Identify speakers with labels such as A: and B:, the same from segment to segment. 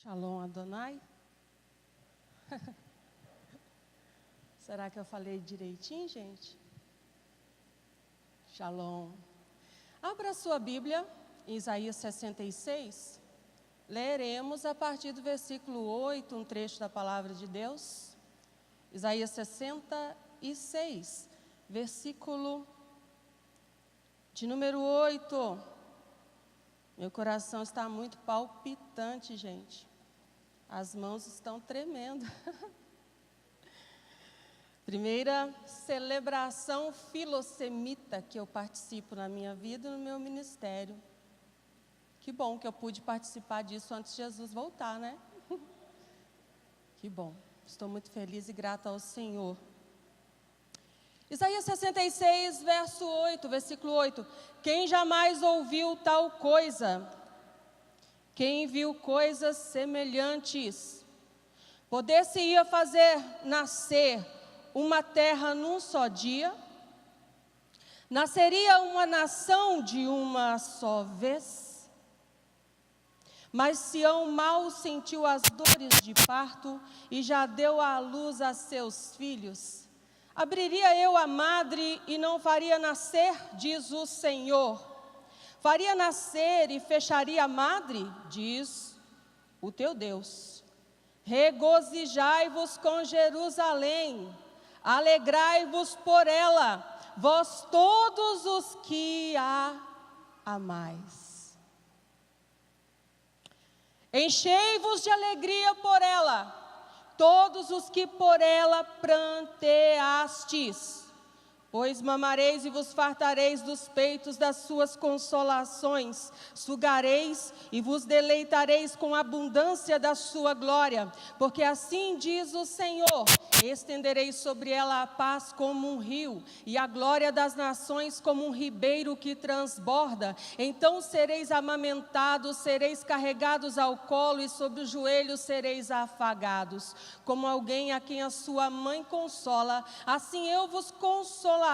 A: Shalom Adonai. Será que eu falei direitinho, gente? Shalom. Abra a sua Bíblia, em Isaías 66. Leremos a partir do versículo 8, um trecho da palavra de Deus. Isaías 66, versículo de número 8. Meu coração está muito palpitante, gente. As mãos estão tremendo. Primeira celebração filossemita que eu participo na minha vida e no meu ministério. Que bom que eu pude participar disso antes de Jesus voltar, né? Que bom. Estou muito feliz e grata ao Senhor. Isaías 66, verso 8, versículo 8. Quem jamais ouviu tal coisa? Quem viu coisas semelhantes? Poder-se-ia fazer nascer uma terra num só dia? Nasceria uma nação de uma só vez? Mas Sião mal sentiu as dores de parto e já deu à luz a seus filhos. Abriria eu a madre e não faria nascer, diz o Senhor. Faria nascer e fecharia a madre, diz o teu Deus. Regozijai-vos com Jerusalém, alegrai-vos por ela, vós todos os que a amais. Enchei-vos de alegria por ela, todos os que por ela pranteastes. Pois mamareis e vos fartareis dos peitos das suas consolações, sugareis e vos deleitareis com a abundância da sua glória, porque assim diz o Senhor, estenderei sobre ela a paz como um rio, e a glória das nações como um ribeiro que transborda. Então sereis amamentados, sereis carregados ao colo, e sobre os joelhos sereis afagados. Como alguém a quem a sua mãe consola, assim eu vos consolarei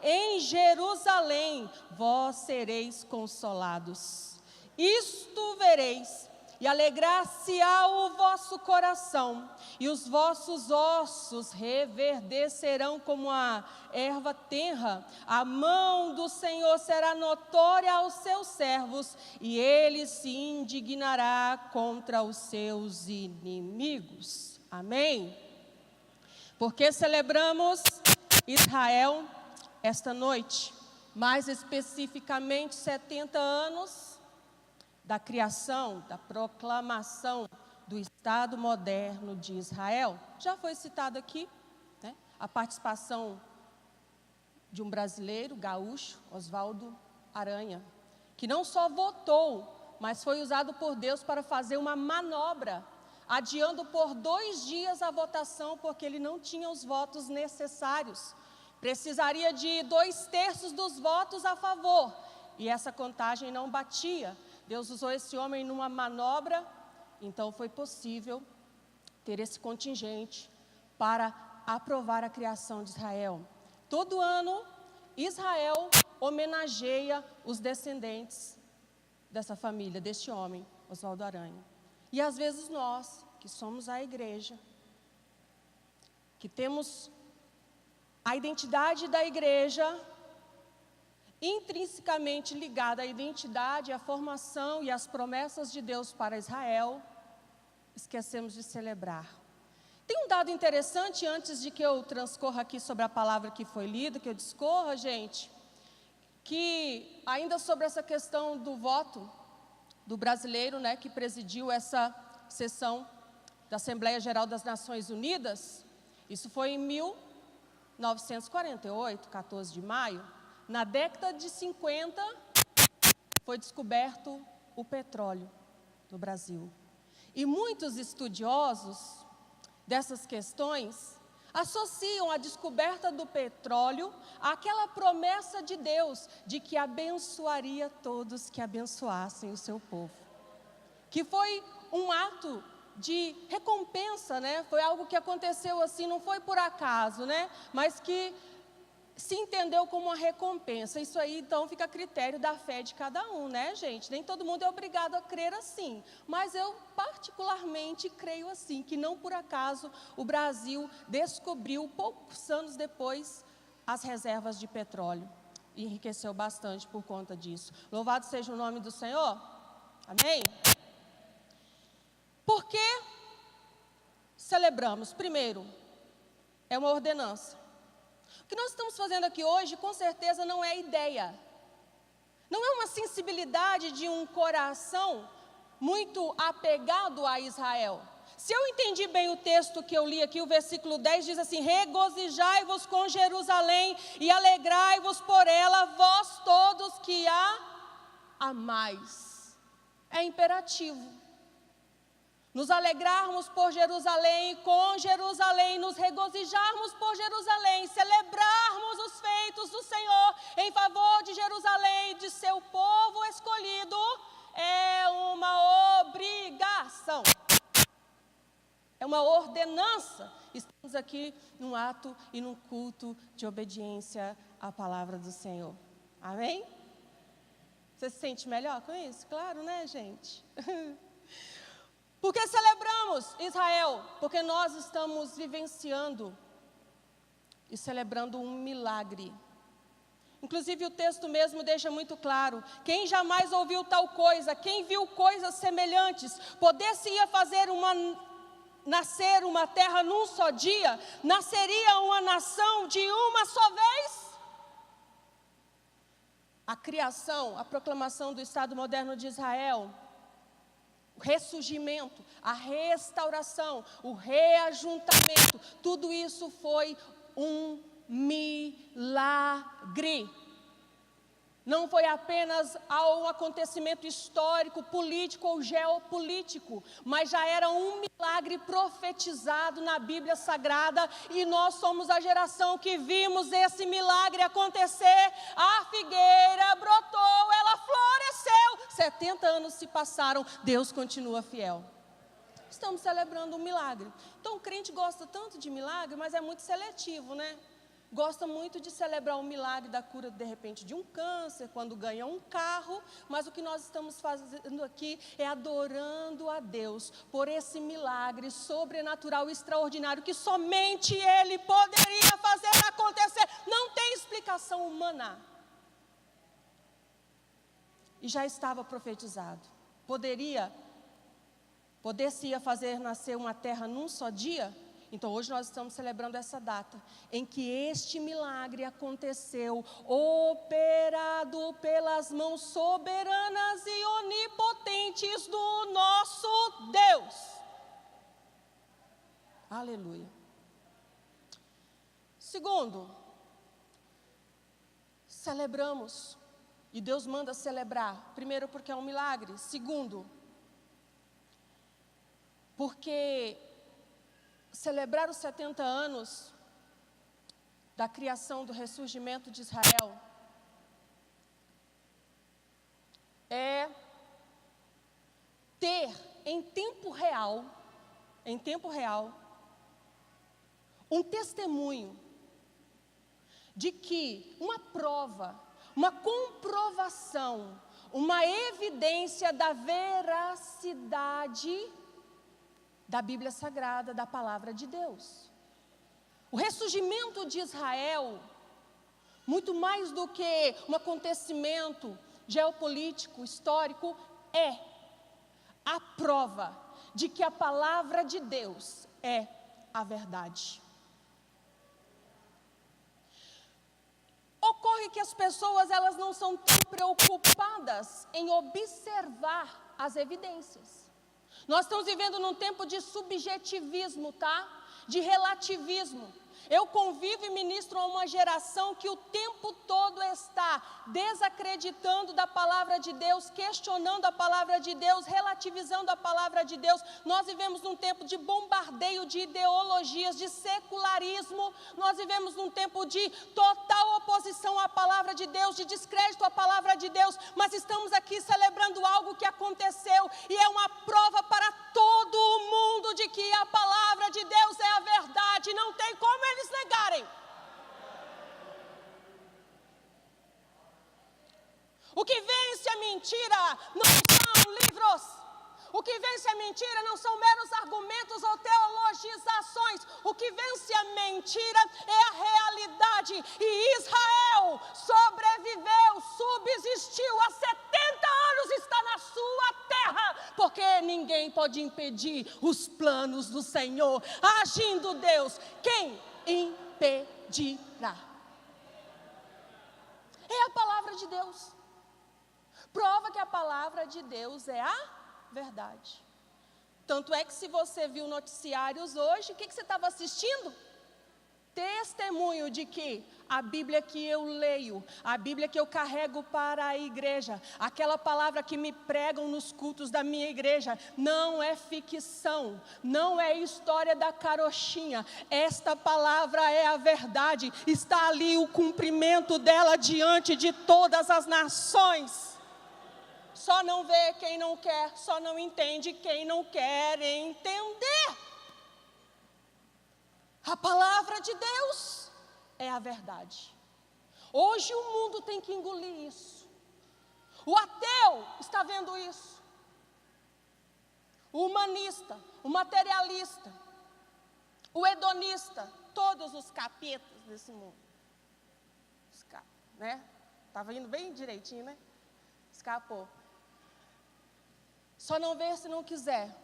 A: em Jerusalém, vós sereis consolados. Isto vereis, e alegrar-se-á o vosso coração, e os vossos ossos reverdecerão como a erva tenra. A mão do Senhor será notória aos seus servos, e ele se indignará contra os seus inimigos. Amém? Porque celebramos Israel esta noite, mais especificamente 70 anos da criação, da proclamação do Estado moderno de Israel. Já foi citado aqui, né, a participação de um brasileiro, gaúcho, Oswaldo Aranha, que não só votou, mas foi usado por Deus para fazer uma manobra, adiando por 2 dias a votação, porque ele não tinha os votos necessários. Precisaria de 2/3 dos votos a favor, e essa contagem não batia. Deus usou esse homem numa manobra, então foi possível ter esse contingente para aprovar a criação de Israel. Todo ano, Israel homenageia os descendentes dessa família, deste homem, Oswaldo Aranha. E às vezes nós, que somos a igreja, que temos a identidade da igreja intrinsecamente ligada à identidade, à formação e às promessas de Deus para Israel, esquecemos de celebrar. Tem um dado interessante, antes de que eu transcorra aqui sobre a palavra que foi lida, que eu discorra, gente, que ainda sobre essa questão do voto do brasileiro, né, que presidiu essa sessão da Assembleia Geral das Nações Unidas, isso foi em 1948, 14 de maio, na década de 50, foi descoberto o petróleo no Brasil. E muitos estudiosos dessas questões associam a descoberta do petróleo àquela promessa de Deus de que abençoaria todos que abençoassem o seu povo. Que foi um ato de recompensa, né? Foi algo que aconteceu assim, não foi por acaso, né? Mas que se entendeu como uma recompensa. Isso aí, então, fica a critério da fé de cada um, né, gente? Nem todo mundo é obrigado a crer assim. Mas eu, particularmente, creio assim, que não por acaso o Brasil descobriu, poucos anos depois, as reservas de petróleo. E enriqueceu bastante por conta disso. Louvado seja o nome do Senhor. Amém? Por que celebramos? Primeiro, é uma ordenança. O que nós estamos fazendo aqui hoje, com certeza, não é ideia. Não é uma sensibilidade de um coração muito apegado a Israel. Se eu entendi bem o texto que eu li aqui, o versículo 10 diz assim: regozijai-vos com Jerusalém e alegrai-vos por ela, vós todos que a amais. É imperativo. Nos alegrarmos por Jerusalém, com Jerusalém, nos regozijarmos por Jerusalém, celebrarmos os feitos do Senhor em favor de Jerusalém, de seu povo escolhido, é uma obrigação, é uma ordenança. Estamos aqui num ato e num culto de obediência à palavra do Senhor. Amém? Você se sente melhor com isso? Claro, né, gente? Por que celebramos Israel? Porque nós estamos vivenciando e celebrando um milagre. Inclusive o texto mesmo deixa muito claro: quem jamais ouviu tal coisa, quem viu coisas semelhantes, poder-se-ia fazer nascer uma terra num só dia, nasceria uma nação de uma só vez? A criação, a proclamação do Estado moderno de Israel, o ressurgimento, a restauração, o reajuntamento, tudo isso foi um milagre. Não foi apenas um acontecimento histórico, político ou geopolítico, mas já era um milagre profetizado na Bíblia Sagrada, e nós somos a geração que vimos esse milagre acontecer. A figueira brotou, ela floresceu, 70 anos se passaram, Deus continua fiel. Estamos celebrando um milagre. Então o crente gosta tanto de milagre, mas é muito seletivo, né? Gosta muito de celebrar o milagre da cura, de repente, de um câncer, quando ganha um carro, mas o que nós estamos fazendo aqui é adorando a Deus por esse milagre sobrenatural, extraordinário, que somente Ele poderia fazer acontecer. Não tem explicação humana. E já estava profetizado. Poder-se-ia fazer nascer uma terra num só dia? Então hoje nós estamos celebrando essa data em que este milagre aconteceu, operado pelas mãos soberanas e onipotentes do nosso Deus. Aleluia. Segundo, celebramos, e Deus manda celebrar, primeiro porque é um milagre, segundo, porque celebrar os 70 anos da criação do ressurgimento de Israel é ter em tempo real, um testemunho de que uma prova, uma comprovação, uma evidência da veracidade da Bíblia Sagrada, da Palavra de Deus. O ressurgimento de Israel, muito mais do que um acontecimento geopolítico, histórico, é a prova de que a Palavra de Deus é a verdade. Ocorre que as pessoas, elas não são tão preocupadas em observar as evidências. Nós estamos vivendo num tempo de subjetivismo, tá? De relativismo. Eu convivo e ministro a uma geração que o tempo todo está desacreditando da palavra de Deus, questionando a palavra de Deus, relativizando a palavra de Deus. Nós vivemos num tempo de bombardeio de ideologias, de secularismo. Nós vivemos num tempo de total oposição à palavra de Deus, de descrédito à palavra de Deus. Mas estamos aqui celebrando algo que aconteceu e é uma prova para todo o mundo de que a palavra de Deus é a verdade. Não tem como eles negarem. argumentos ou teologizações. O que vence a mentira é a realidade. E Israel sobreviveu, subsistiu, há 70 anos está na sua terra, porque ninguém pode impedir os planos do Senhor. Agindo Deus, quem impedirá? É a palavra de Deus. Prova que a palavra de Deus é a verdade. Tanto é que se você viu noticiários hoje, o que você estava assistindo? Testemunho de que a Bíblia que eu leio, a Bíblia que eu carrego para a igreja, aquela palavra que me pregam nos cultos da minha igreja, não é ficção, não é história da carochinha. Esta palavra é a verdade, está ali o cumprimento dela diante de todas as nações. Só não vê quem não quer, só não entende quem não quer entender. A palavra de Deus é a verdade. Hoje o mundo tem que engolir isso. O ateu está vendo isso. O humanista, o materialista, o hedonista, todos os capetas desse mundo. Estava indo bem direitinho, né? Escapou. Só não vê se não quiser.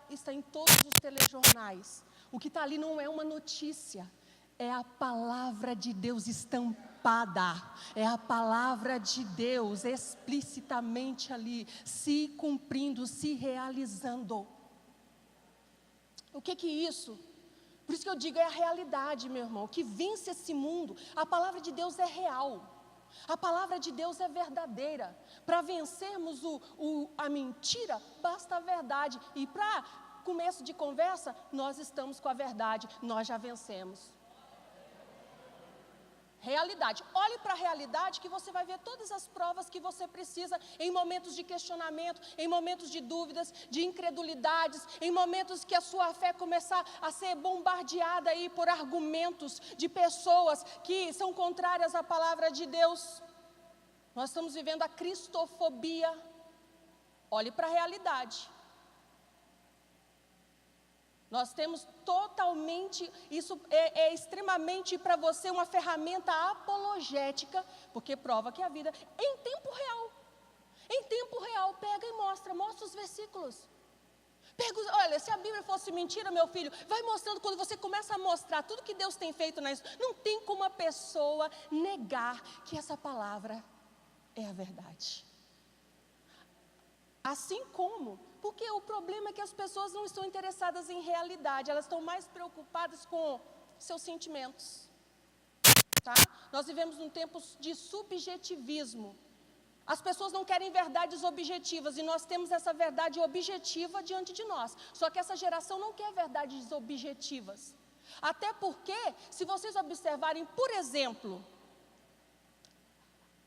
A: Está em todos os telejornais. O que está ali não é uma notícia, é a palavra de Deus estampada, é a palavra de Deus explicitamente ali, se cumprindo, se realizando. O que é isso? Por isso que eu digo, é a realidade, meu irmão, que vence esse mundo. A palavra de Deus é real, a palavra de Deus é verdadeira. Para vencermos a mentira, basta a verdade. E para começo de conversa, nós estamos com a verdade, nós já vencemos. Realidade. Olhe para a realidade que você vai ver todas as provas que você precisa em momentos de questionamento, em momentos de dúvidas, de incredulidades, em momentos que a sua fé começar a ser bombardeada aí por argumentos de pessoas que são contrárias à palavra de Deus. Nós estamos vivendo a cristofobia. Olhe para a realidade. Nós temos totalmente, isso é extremamente para você uma ferramenta apologética, porque prova que a vida em tempo real. Em tempo real, pega e mostra os versículos. Olha, se a Bíblia fosse mentira, meu filho, vai mostrando, quando você começa a mostrar tudo que Deus tem feito na história, não tem como a pessoa negar que essa palavra é a verdade. Assim como, porque o problema é que as pessoas não estão interessadas em realidade, elas estão mais preocupadas com seus sentimentos, tá? Nós vivemos num tempo de subjetivismo. As pessoas não querem verdades objetivas e nós temos essa verdade objetiva diante de nós. Só que essa geração não quer verdades objetivas. Até porque, se vocês observarem, por exemplo,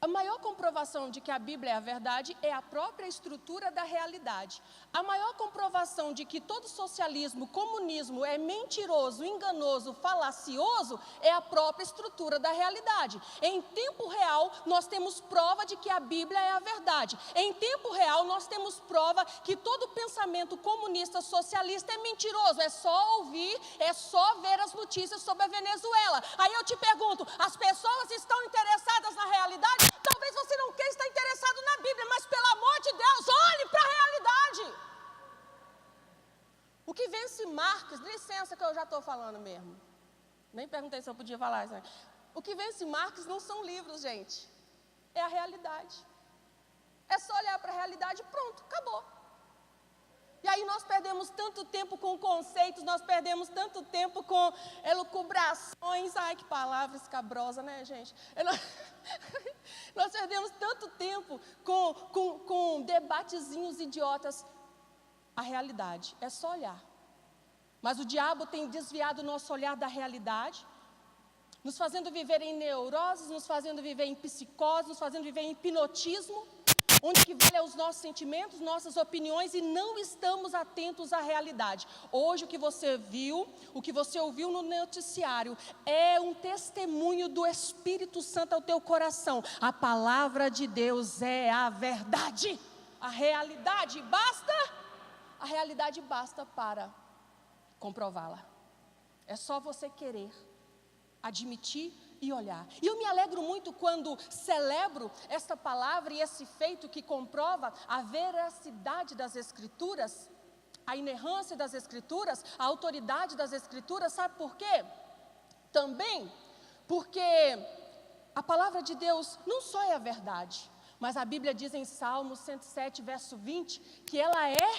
A: a maior comprovação de que a Bíblia é a verdade é a própria estrutura da realidade. A maior comprovação de que todo socialismo, comunismo é mentiroso, enganoso, falacioso, é a própria estrutura da realidade. Em tempo real, nós temos prova de que a Bíblia é a verdade. Em tempo real, nós temos prova que todo pensamento comunista, socialista é mentiroso. É só ouvir, é só ver as notícias sobre a Venezuela. Aí eu te pergunto, as pessoas estão interessadas na realidade? Talvez você não queira estar interessado na Bíblia, mas pelo amor de Deus, olhe para a realidade. O que vence Marx, licença que eu já estou falando mesmo. Nem perguntei se eu podia falar isso. O que vence Marx não são livros, gente. É a realidade. É só olhar para a realidade e pronto, acabou. E aí nós perdemos tanto tempo com conceitos, nós perdemos tanto tempo com elucubrações. Ai, que palavra escabrosa, né, gente? Nós perdemos tanto tempo com debatezinhos idiotas. A realidade é só olhar. Mas o diabo tem desviado o nosso olhar da realidade, nos fazendo viver em neuroses, nos fazendo viver em psicose, nos fazendo viver em hipnotismo, onde que vale os nossos sentimentos, nossas opiniões, e não estamos atentos à realidade. Hoje o que você viu, o que você ouviu no noticiário, é um testemunho do Espírito Santo ao teu coração. A palavra de Deus é a verdade, a realidade. Basta a realidade basta para comprová-la. É só você querer, admitir e olhar. E eu me alegro muito quando celebro esta palavra e esse feito que comprova a veracidade das Escrituras, a inerrância das Escrituras, a autoridade das Escrituras. Sabe por quê? Também porque a palavra de Deus não só é a verdade, mas a Bíblia diz em Salmo 107, verso 20, que ela é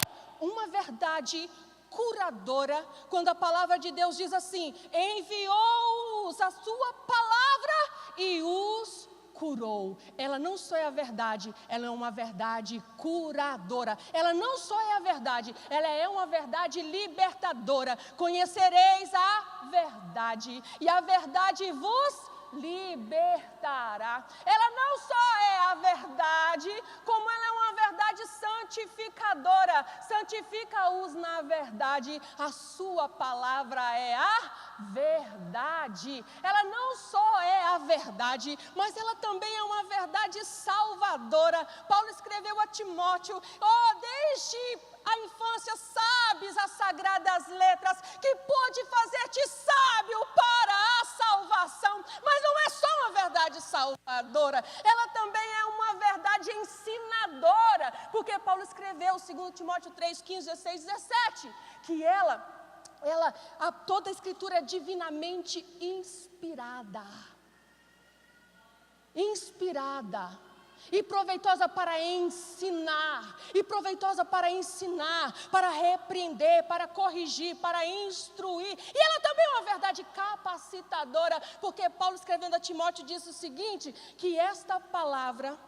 A: uma verdade curadora, quando a palavra de Deus diz assim: enviou-os a sua palavra e os curou. Ela não só é a verdade, ela é uma verdade curadora. Ela não só é a verdade, ela é uma verdade libertadora. Conhecereis a verdade, e a verdade vos libertará. Ela não só é a verdade, como ela é uma verdade santificadora. Santifica-os na verdade. A sua palavra é a verdade. Ela não só é a verdade, mas ela também é uma verdade salvadora. Paulo escreveu a Timóteo: desde a infância sabes as sagradas letras, que pode fazer-te sábio para a salvação. Mas não é só uma verdade salvadora, ela também é uma verdade ensinadora, porque Paulo escreveu 2 Timóteo 3, 15, 16, 17, que toda a Escritura é divinamente inspirada. E proveitosa para ensinar, para repreender, para corrigir, para instruir. E ela também é uma verdade capacitadora, porque Paulo, escrevendo a Timóteo, disse o seguinte: que esta palavra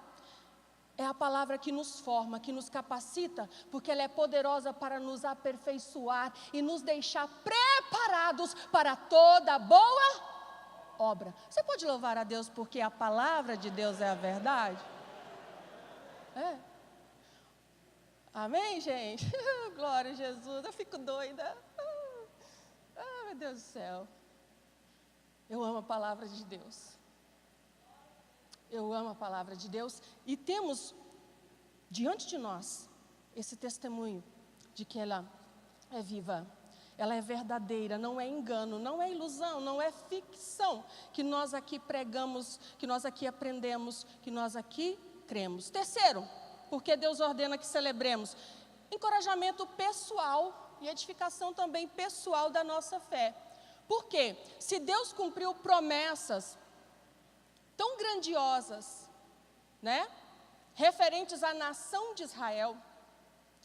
A: é a palavra que nos forma, que nos capacita, porque ela é poderosa para nos aperfeiçoar e nos deixar preparados para toda boa obra. Você pode louvar a Deus porque a palavra de Deus é a verdade? Amém, gente? Glória a Jesus, eu fico doida. Meu Deus do céu. Eu amo a palavra de Deus. Eu amo a palavra de Deus. E temos diante de nós esse testemunho de que ela é viva. Ela é verdadeira, não é engano, não é ilusão, não é ficção que nós aqui pregamos, que nós aqui aprendemos, que nós aqui cremos. Terceiro, porque Deus ordena que celebremos: encorajamento pessoal e edificação também pessoal da nossa fé. Por quê? Se Deus cumpriu promessas tão grandiosas, referentes à nação de Israel,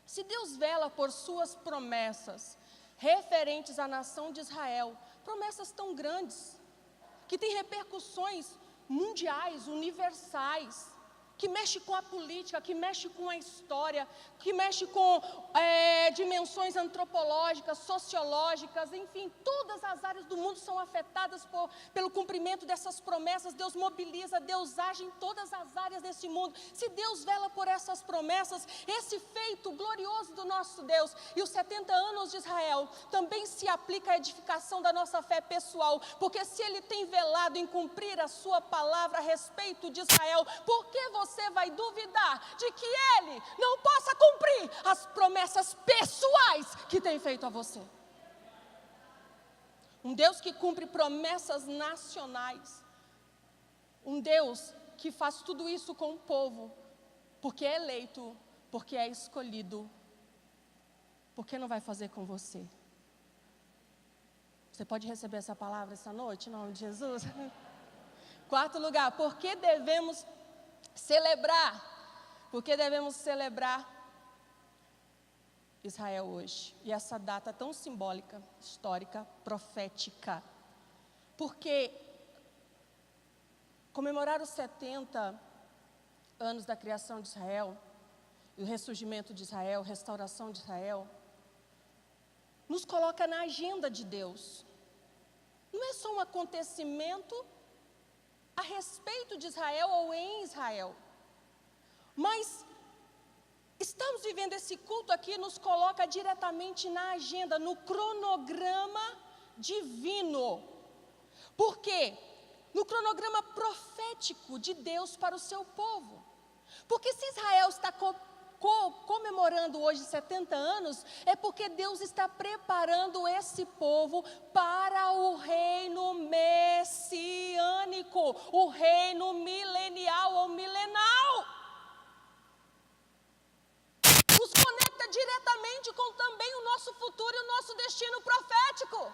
A: se Deus vela por suas promessas referentes à nação de Israel, promessas tão grandes, que têm repercussões mundiais, universais, que mexe com a política, que mexe com a história, que mexe com dimensões antropológicas, sociológicas, enfim, todas as áreas do mundo são afetadas pelo cumprimento dessas promessas. Deus mobiliza, Deus age em todas as áreas desse mundo. Se Deus vela por essas promessas, esse feito glorioso do nosso Deus e os 70 anos de Israel, também se aplica à edificação da nossa fé pessoal, porque se Ele tem velado em cumprir a sua palavra a respeito de Israel, por que você vai duvidar de que Ele não possa cumprir as promessas pessoais que tem feito a você? Um Deus que cumpre promessas nacionais, um Deus que faz tudo isso com o povo, porque é eleito, porque é escolhido. Por que não vai fazer com você? Você pode receber essa palavra essa noite, em nome de Jesus? Quarto lugar, por que devemos celebrar? Por que devemos celebrar Israel hoje? E essa data tão simbólica, histórica, profética. Porque comemorar os 70 anos da criação de Israel, e o ressurgimento de Israel, restauração de Israel, nos coloca na agenda de Deus. Não é só um acontecimento a respeito de Israel ou em Israel, mas estamos vivendo esse culto aqui, nos coloca diretamente na agenda, no cronograma divino. Por quê? No cronograma profético de Deus para o seu povo. Porque se Israel está comemorando hoje 70 anos, é porque Deus está preparando esse povo para o reino messiânico, o reino milenial ou milenal. Nos conecta diretamente com também o nosso futuro e o nosso destino profético.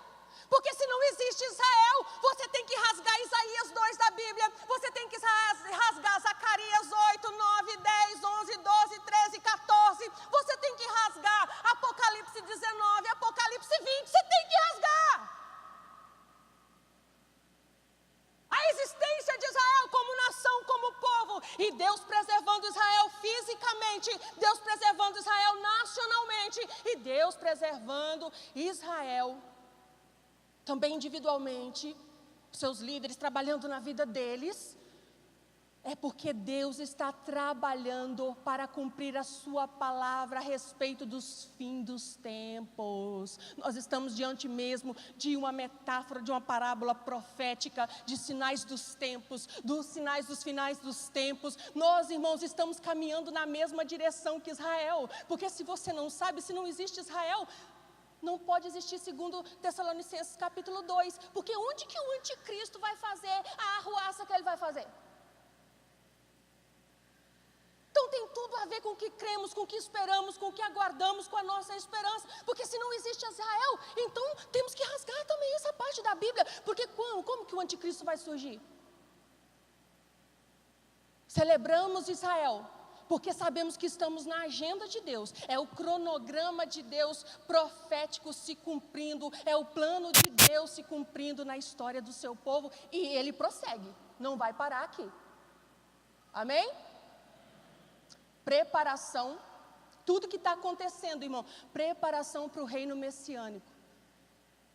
A: Porque se não existe Israel, você tem que rasgar Isaías 2 da Bíblia, você tem que rasgar Zacarias 8, 9, 10, 11, 12, 13, 14, você tem que rasgar Apocalipse 19, Apocalipse 20, você tem que rasgar. A existência de Israel como nação, como povo, e Deus preservando Israel fisicamente, Deus preservando Israel nacionalmente, e Deus preservando Israel também individualmente, seus líderes trabalhando na vida deles, é porque Deus está trabalhando para cumprir a sua palavra a respeito dos fins dos tempos. Nós estamos diante mesmo de uma metáfora, de uma parábola profética, de sinais dos tempos, dos sinais dos finais dos tempos. Nós, irmãos, estamos caminhando na mesma direção que Israel, porque se você não sabe, se não existe Israel, não pode existir segundo Tessalonicenses capítulo 2, porque onde que o anticristo vai fazer a arruaça que ele vai fazer? Então tem tudo a ver com o que cremos, com o que esperamos, com o que aguardamos, com a nossa esperança, porque se não existe Israel, então temos que rasgar também essa parte da Bíblia, porque como que o anticristo vai surgir? Celebramos Israel, porque sabemos que estamos na agenda de Deus, é o cronograma de Deus profético se cumprindo, é o plano de Deus se cumprindo na história do seu povo, e ele prossegue, não vai parar aqui. Amém? Preparação, tudo que está acontecendo, irmão, preparação para o reino messiânico.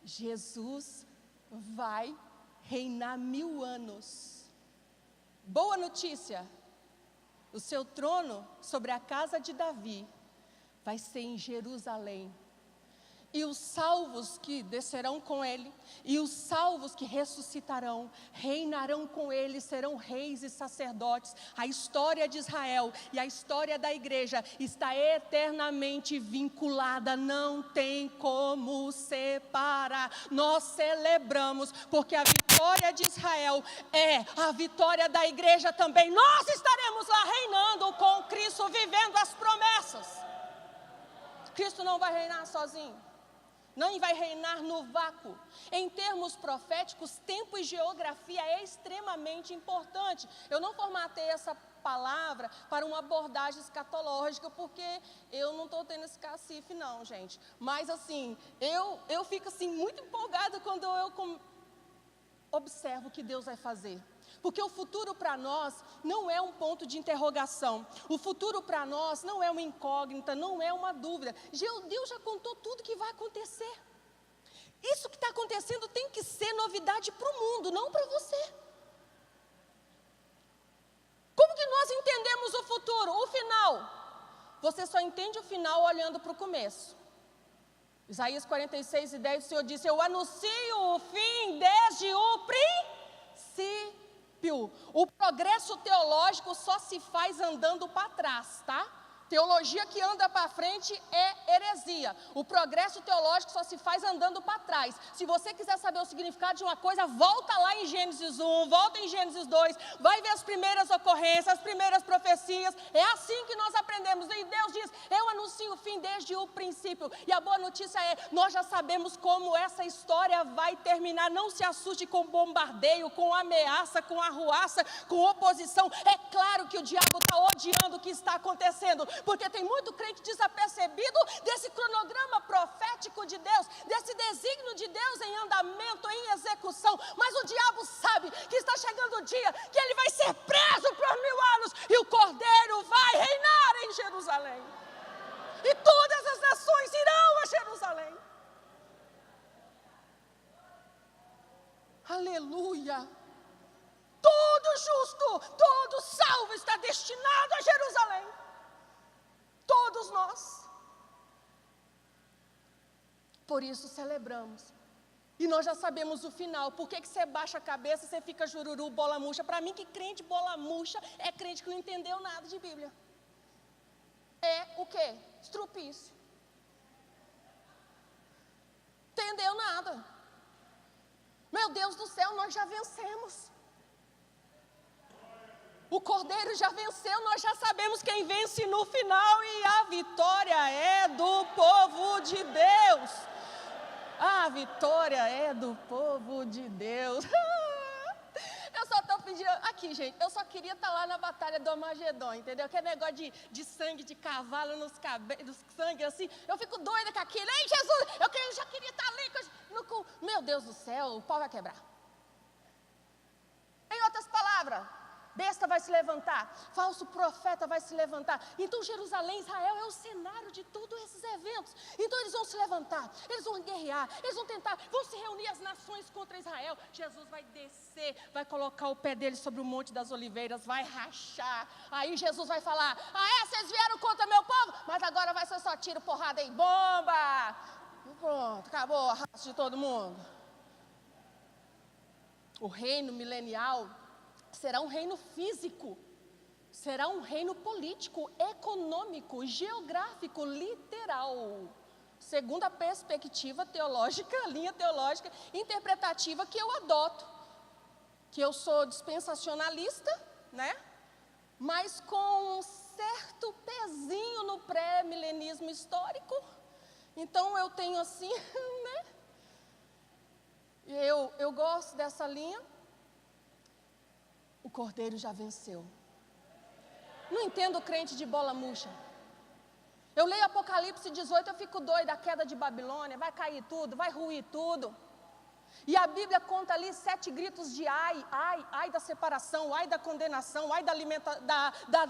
A: Jesus vai reinar 1000 anos. Boa notícia. O seu trono sobre a casa de Davi vai ser em Jerusalém. E os salvos que descerão com ele, e os salvos que ressuscitarão, reinarão com ele, serão reis e sacerdotes. A história de Israel e a história da igreja está eternamente vinculada, não tem como separar. Nós celebramos, porque a vitória de Israel é a vitória da igreja também. Nós estaremos lá reinando com Cristo, vivendo as promessas. Cristo não vai reinar sozinho. Não vai reinar no vácuo. Em termos proféticos, tempo e geografia é extremamente importante. Eu não formatei essa palavra para uma abordagem escatológica, porque eu não estou tendo esse cacife não, gente. Mas assim, eu fico assim muito empolgada quando eu observo o que Deus vai fazer. Porque o futuro para nós não é um ponto de interrogação. O futuro para nós não é uma incógnita, não é uma dúvida. Deus já contou tudo que vai acontecer. Isso que está acontecendo tem que ser novidade para o mundo, não para você. Como que nós entendemos o futuro, o final? Você só entende o final olhando para o começo. Isaías 46:10, o Senhor disse: eu anuncio o fim desde o princípio. O progresso teológico só se faz andando para trás, tá? Teologia que anda para frente é heresia. O progresso teológico só se faz andando para trás. Se você quiser saber o significado de uma coisa, volta lá em Gênesis 1, volta em Gênesis 2, vai ver as primeiras ocorrências, as primeiras profecias. É assim que nós aprendemos. E Deus diz: eu anuncio o fim desde o princípio. E a boa notícia é, nós já sabemos como essa história vai terminar. Não se assuste com bombardeio, com ameaça, com arruaça, com oposição. É claro que o diabo está odiando o que está acontecendo, porque tem muito crente desapercebido desse cronograma profético de Deus, desse desígnio de Deus em andamento, em execução. Mas o diabo sabe que está chegando o dia que ele vai ser preso por 1000 anos e o Cordeiro vai reinar em Jerusalém. E todas as nações irão a Jerusalém. Aleluia! Todo justo, todo salvo está destinado a Jerusalém. Todos nós. Por isso celebramos. E nós já sabemos o final. Por que você baixa a cabeça e você fica jururu, bola murcha? Para mim, que crente bola murcha é crente que não entendeu nada de Bíblia. é o quê? Estrupício. Entendeu nada. Meu Deus do céu, nós já vencemos. O Cordeiro já venceu, nós já sabemos quem vence no final e a vitória é do povo de Deus. A vitória é do povo de Deus. Eu só estou pedindo, aqui gente, eu só queria estar lá na batalha do Armagedon, entendeu? Aquele negócio de sangue de cavalo nos cabelos, sangue assim, eu fico doida com aquilo. Ei Jesus, eu já queria estar ali, meu Deus do céu, o pau vai quebrar. Em outras palavras, besta vai se levantar, falso profeta vai se levantar. Então Jerusalém, Israel é o cenário de todos esses eventos. Então eles vão se levantar, eles vão guerrear, eles vão tentar, vão se reunir as nações contra Israel. Jesus vai descer, vai colocar o pé dele sobre o Monte das Oliveiras, vai rachar. Aí Jesus vai falar, vocês vieram contra meu povo, mas agora vai ser só tiro, porrada e bomba. E pronto, acabou a raça de todo mundo. O reino milenial será um reino físico, será um reino político, econômico, geográfico, literal, segundo a perspectiva teológica, a linha teológica interpretativa que eu adoto, que eu sou dispensacionalista, né? Mas com um certo pezinho no pré-milenismo histórico. Então eu tenho assim, né? Eu gosto dessa linha. O Cordeiro já venceu. Não entendo o crente de bola murcha. Eu leio Apocalipse 18, eu fico doida, a queda de Babilônia, vai cair tudo, vai ruir tudo. E a Bíblia conta ali 7 gritos de ai, ai, ai da separação, ai da condenação, ai da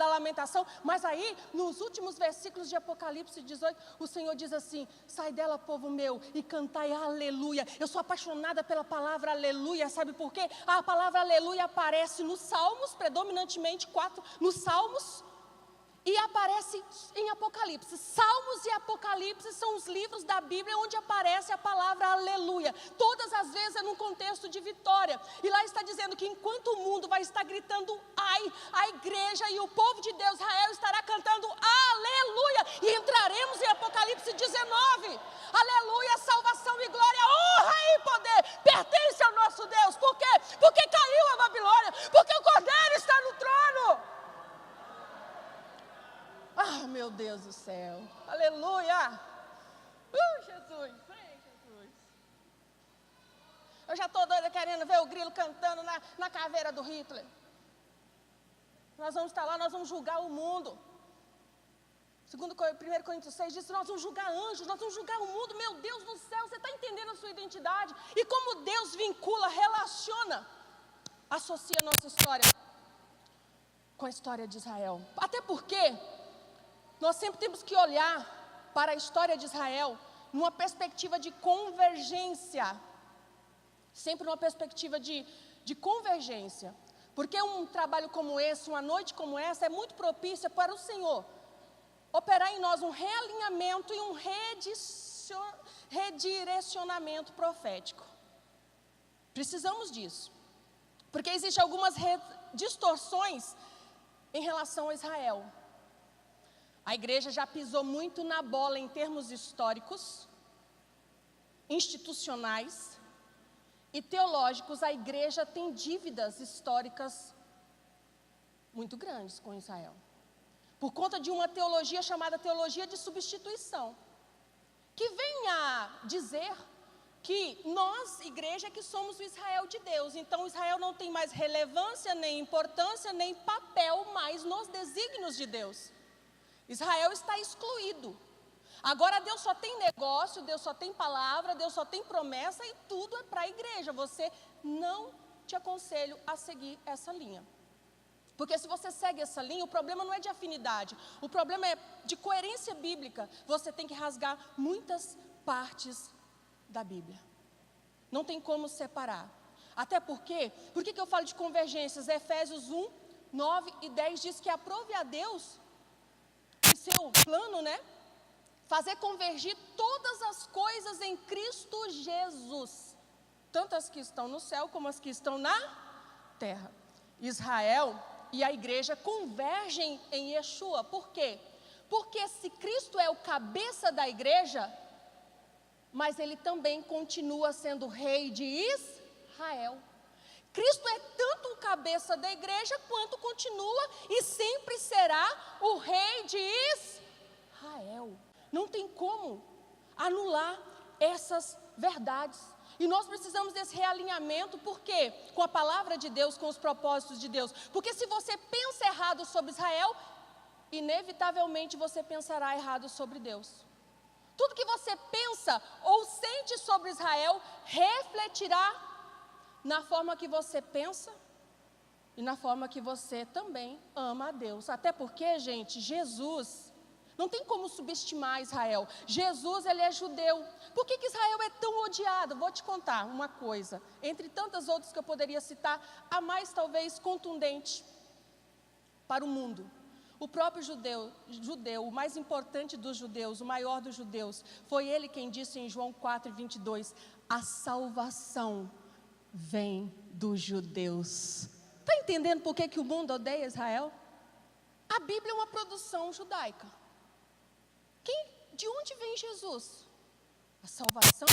A: lamentação. Mas aí, nos últimos versículos de Apocalipse 18, o Senhor diz assim, sai dela, povo meu, e cantai aleluia. Eu sou apaixonada pela palavra aleluia, sabe por quê? A palavra aleluia aparece nos Salmos, predominantemente 4, nos Salmos, e aparece em Apocalipse. Salmos e Apocalipse são os livros da Bíblia onde aparece a palavra aleluia. Todas as vezes é num contexto de vitória. E lá está dizendo que enquanto o mundo vai estar gritando ai, a igreja e o povo de Deus, Israel, estará cantando aleluia. E entraremos em Apocalipse 19. Aleluia, salvação e glória, honra e poder pertence ao nosso Deus. Por quê? Porque caiu a Babilônia. Porque o Cordeiro está no trono. Ah, meu Deus do céu, aleluia, Jesus, vem Jesus. Eu já estou doida querendo ver o grilo cantando na caveira do Hitler. Nós vamos estar lá, nós vamos julgar o mundo. Segundo 1 Coríntios 6 diz que nós vamos julgar anjos, nós vamos julgar o mundo. Meu Deus do céu, você está entendendo a sua identidade? E como Deus vincula, relaciona, associa a nossa história com a história de Israel. Até porque nós sempre temos que olhar para a história de Israel numa perspectiva de convergência. Sempre numa perspectiva de convergência. Porque um trabalho como esse, uma noite como essa, é muito propícia para o Senhor operar em nós um realinhamento e um redirecionamento profético. Precisamos disso. Porque existem algumas distorções em relação a Israel. A igreja já pisou muito na bola em termos históricos, institucionais e teológicos. A igreja tem dívidas históricas muito grandes com Israel. Por conta de uma teologia chamada teologia de substituição, que vem a dizer que nós, igreja, que somos o Israel de Deus. Então Israel não tem mais relevância, nem importância, nem papel mais nos desígnios de Deus. Israel está excluído. Agora Deus só tem negócio, Deus só tem palavra, Deus só tem promessa e tudo é para a igreja. Você não te aconselho a seguir essa linha. Porque se você segue essa linha, o problema não é de afinidade, o problema é de coerência bíblica. Você tem que rasgar muitas partes da Bíblia. Não tem como separar. Até porque, por que eu falo de convergências? Efésios 1, 9 e 10 diz que aprove a Deus seu plano, né? Fazer convergir todas as coisas em Cristo Jesus, tanto as que estão no céu como as que estão na terra. Israel e a igreja convergem em Yeshua. Por quê? Porque se Cristo é o cabeça da igreja, mas ele também continua sendo rei de Israel. Cristo é tanto o cabeça da igreja, quanto continua e sempre será o rei de Israel. Não tem como anular essas verdades. E nós precisamos desse realinhamento, por quê? Com a palavra de Deus, com os propósitos de Deus. Porque se você pensa errado sobre Israel, inevitavelmente você pensará errado sobre Deus. Tudo que você pensa ou sente sobre Israel refletirá na forma que você pensa e na forma que você também ama a Deus. Até porque, gente, Jesus, não tem como subestimar Israel. Jesus, ele é judeu. Por que Israel é tão odiado? Vou te contar uma coisa. Entre tantas outras que eu poderia citar, a mais talvez contundente para o mundo. O próprio judeu, o mais importante dos judeus, o maior dos judeus, foi ele quem disse em João 4:22, a salvação vem dos judeus. Está entendendo por que o mundo odeia Israel? A Bíblia é uma produção judaica. De onde vem Jesus? A salvação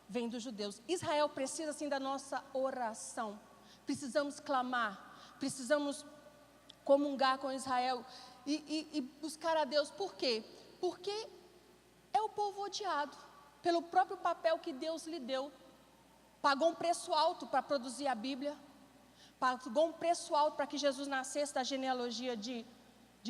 A: vem dos judeus. Israel precisa sim da nossa oração. Precisamos clamar, precisamos comungar com Israel e buscar a Deus. Por quê? Porque é o povo odiado pelo próprio papel que Deus lhe deu. Pagou um preço alto para produzir a Bíblia. Pagou um preço alto para que Jesus nascesse da genealogia de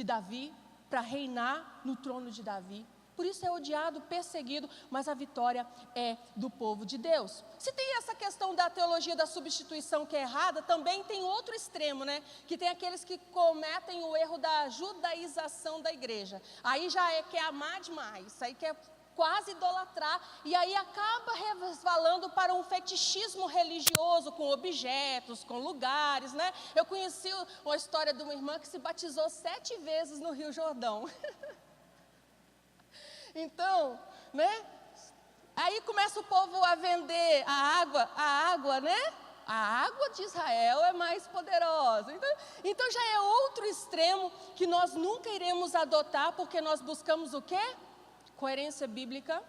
A: Davi, para reinar no trono de Davi. Por isso é odiado, perseguido, mas a vitória é do povo de Deus. Se tem essa questão da teologia da substituição que é errada, também tem outro extremo, né? Que tem aqueles que cometem o erro da judaização da igreja. Aí já quer amar demais, aí quer quase idolatrar, e aí acaba resvalando para um fetichismo religioso, com objetos, com lugares, né? Eu conheci uma história de uma irmã que se batizou 7 vezes no Rio Jordão. Então, né? Aí começa o povo a vender a água, né? A água de Israel é mais poderosa. Então já é outro extremo que nós nunca iremos adotar, porque nós buscamos o quê? Coerência bíblica,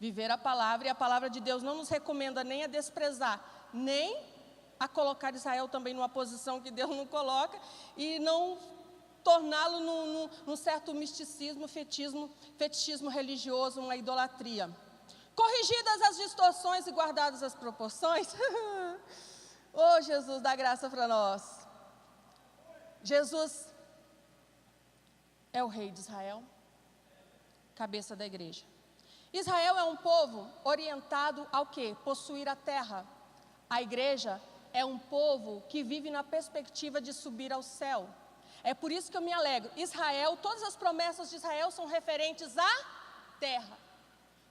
A: viver a palavra, e a palavra de Deus não nos recomenda nem a desprezar, nem a colocar Israel também numa posição que Deus não coloca, e não torná-lo num certo misticismo, fetichismo religioso, uma idolatria. Corrigidas as distorções e guardadas as proporções, oh Jesus, dá graça para nós. Jesus é o rei de Israel, cabeça da igreja. Israel é um povo orientado ao quê? Possuir a terra. A igreja é um povo que vive na perspectiva de subir ao céu. É por isso que eu me alegro. Israel, todas as promessas de Israel são referentes à terra.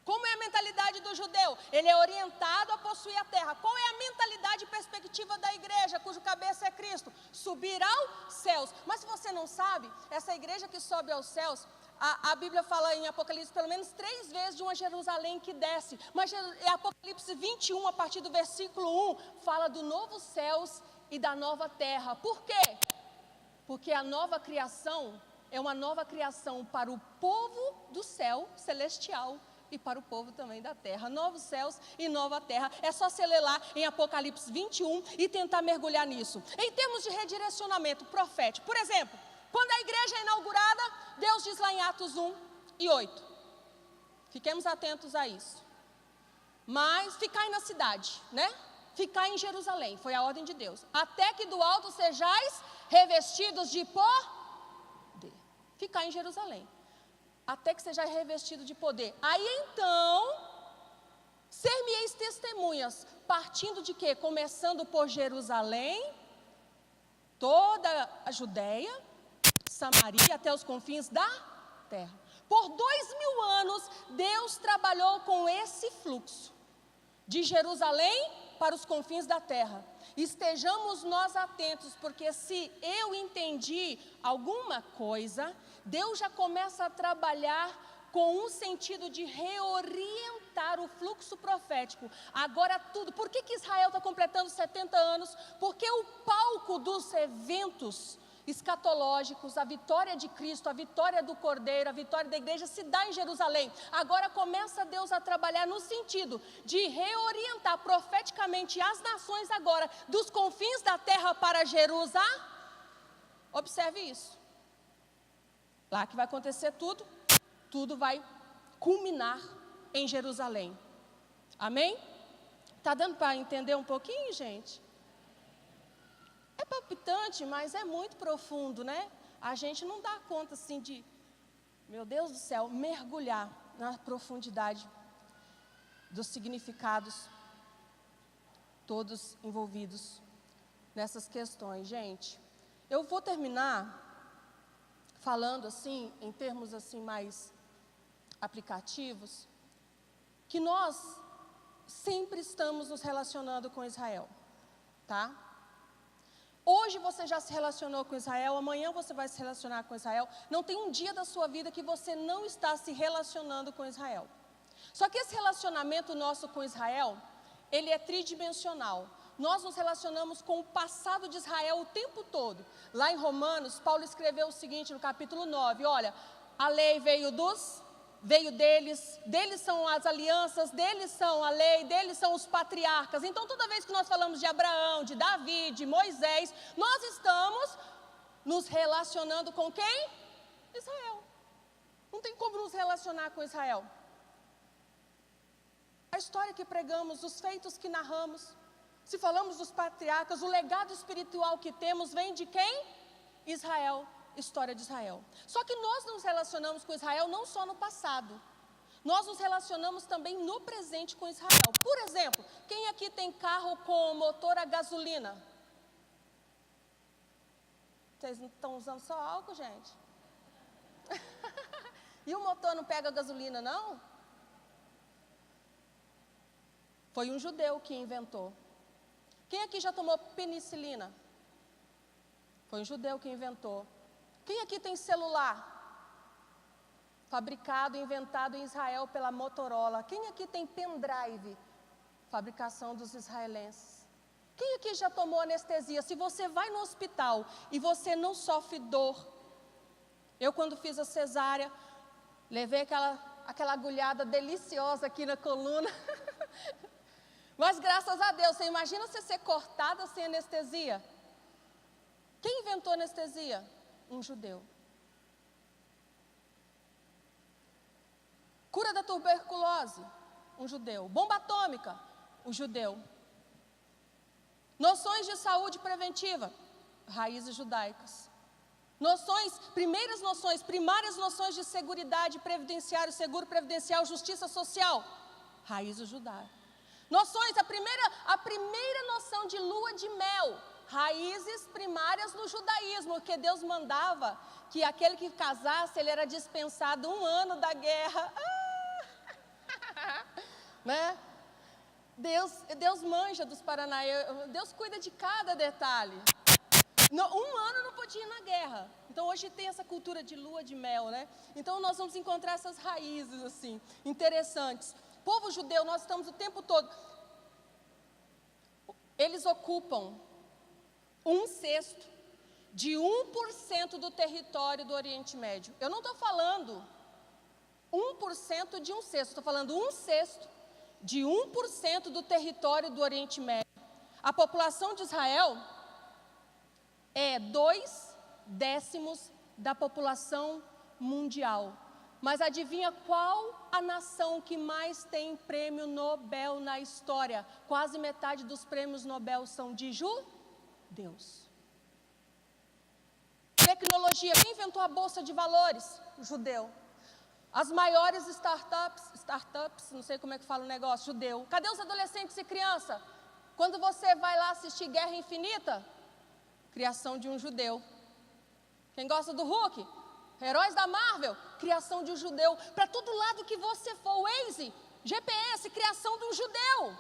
A: Como é a mentalidade do judeu? Ele é orientado a possuir a terra. Qual é a mentalidade e perspectiva da igreja, cujo cabeça é Cristo? Subir aos céus. Mas se você não sabe, essa igreja que sobe aos céus, a Bíblia fala em Apocalipse pelo menos 3 vezes de uma Jerusalém que desce. Mas Apocalipse 21, a partir do versículo 1, fala do novo céus e da nova terra. Por quê? Porque a nova criação é uma nova criação para o povo do céu celestial e para o povo também da terra. Novos céus e nova terra. É só você ler lá em Apocalipse 21 e tentar mergulhar nisso. Em termos de redirecionamento profético, por exemplo, quando a igreja é inaugurada, Deus diz lá em Atos 1:8. Fiquemos atentos a isso. Mas ficai na cidade, né? Ficai em Jerusalém, foi a ordem de Deus. Até que do alto sejais revestidos de poder. Ficar em Jerusalém, até que seja revestido de poder. Aí então, ser-me-eis testemunhas, partindo de quê? Começando por Jerusalém, toda a Judéia, Samaria, até os confins da terra. Por 2000 anos, Deus trabalhou com esse fluxo, de Jerusalém para os confins da terra. Estejamos nós atentos, porque se eu entendi alguma coisa, Deus já começa a trabalhar com um sentido de reorientar o fluxo profético. Agora tudo, por que Israel está completando 70 anos? Porque o palco dos eventos escatológicos, a vitória de Cristo, a vitória do Cordeiro, a vitória da igreja se dá em Jerusalém. Agora começa Deus a trabalhar no sentido de reorientar profeticamente as nações agora, dos confins da terra para Jerusalém. Observe isso. Lá que vai acontecer tudo vai culminar em Jerusalém. Amém? Está dando para entender um pouquinho, gente? É palpitante, mas é muito profundo, né? A gente não dá conta assim de, meu Deus do céu, mergulhar na profundidade dos significados todos envolvidos nessas questões. Gente, eu vou terminar falando assim, em termos assim mais aplicativos, que nós sempre estamos nos relacionando com Israel, tá? Hoje você já se relacionou com Israel, amanhã você vai se relacionar com Israel. Não tem um dia da sua vida que você não está se relacionando com Israel. Só que esse relacionamento nosso com Israel, ele é tridimensional. Nós nos relacionamos com o passado de Israel o tempo todo. Lá em Romanos, Paulo escreveu o seguinte no capítulo 9, olha, a lei veio deles são as alianças, deles são a lei, deles são os patriarcas. Então toda vez que nós falamos de Abraão, de Davi, de Moisés, nós estamos nos relacionando com quem? Israel. Não tem como nos relacionar com Israel. A história que pregamos, os feitos que narramos, se falamos dos patriarcas, o legado espiritual que temos vem de quem? Israel. História de Israel. Só que nós nos relacionamos com Israel não só no passado. Nós nos relacionamos também no presente com Israel. Por exemplo, quem aqui tem carro com motor a gasolina? Vocês não estão usando só álcool, gente? E o motor não pega gasolina, não? Foi um judeu que inventou. Quem aqui já tomou penicilina? Foi um judeu que inventou. Quem aqui tem celular? Fabricado, inventado em Israel pela Motorola. Quem aqui tem pendrive? Fabricação dos israelenses. Quem aqui já tomou anestesia? Se você vai no hospital e você não sofre dor. Eu quando fiz a cesárea, levei aquela agulhada deliciosa aqui na coluna. Mas graças a Deus, você imagina você ser cortada sem anestesia? Quem inventou anestesia? Um judeu. Cura da tuberculose, um judeu. Bomba atômica, um judeu. Noções de saúde preventiva, raízes judaicas. Primárias noções de seguridade previdenciária, seguro previdencial, justiça social, raízes judaicas. Noções, a primeira noção de lua de mel, raízes primárias no judaísmo, porque Deus mandava que aquele que casasse, ele era dispensado 1 ano da guerra. Né? Deus manja dos Paranaê, Deus cuida de cada detalhe. 1 ano não podia ir na guerra. Então hoje tem essa cultura de lua de mel, né? Então nós vamos encontrar essas raízes assim, interessantes. Povo judeu, nós estamos o tempo todo. Eles ocupam 1/6 de 1% do território do Oriente Médio. Eu não estou falando 1% de 1/6, estou falando 1/6 de 1% do território do Oriente Médio. A população de Israel é 2/10 da população mundial. Mas adivinha qual a nação que mais tem prêmio Nobel na história? Quase metade dos prêmios Nobel são de judeus. Tecnologia, quem inventou a Bolsa de Valores? Judeu. As maiores startups, não sei como é que fala o negócio, judeu. Cadê os adolescentes e crianças? Quando você vai lá assistir Guerra Infinita, criação de um judeu. Quem gosta do Hulk? Heróis da Marvel, criação de um judeu. Para todo lado que você for, Waze, GPS, criação de um judeu.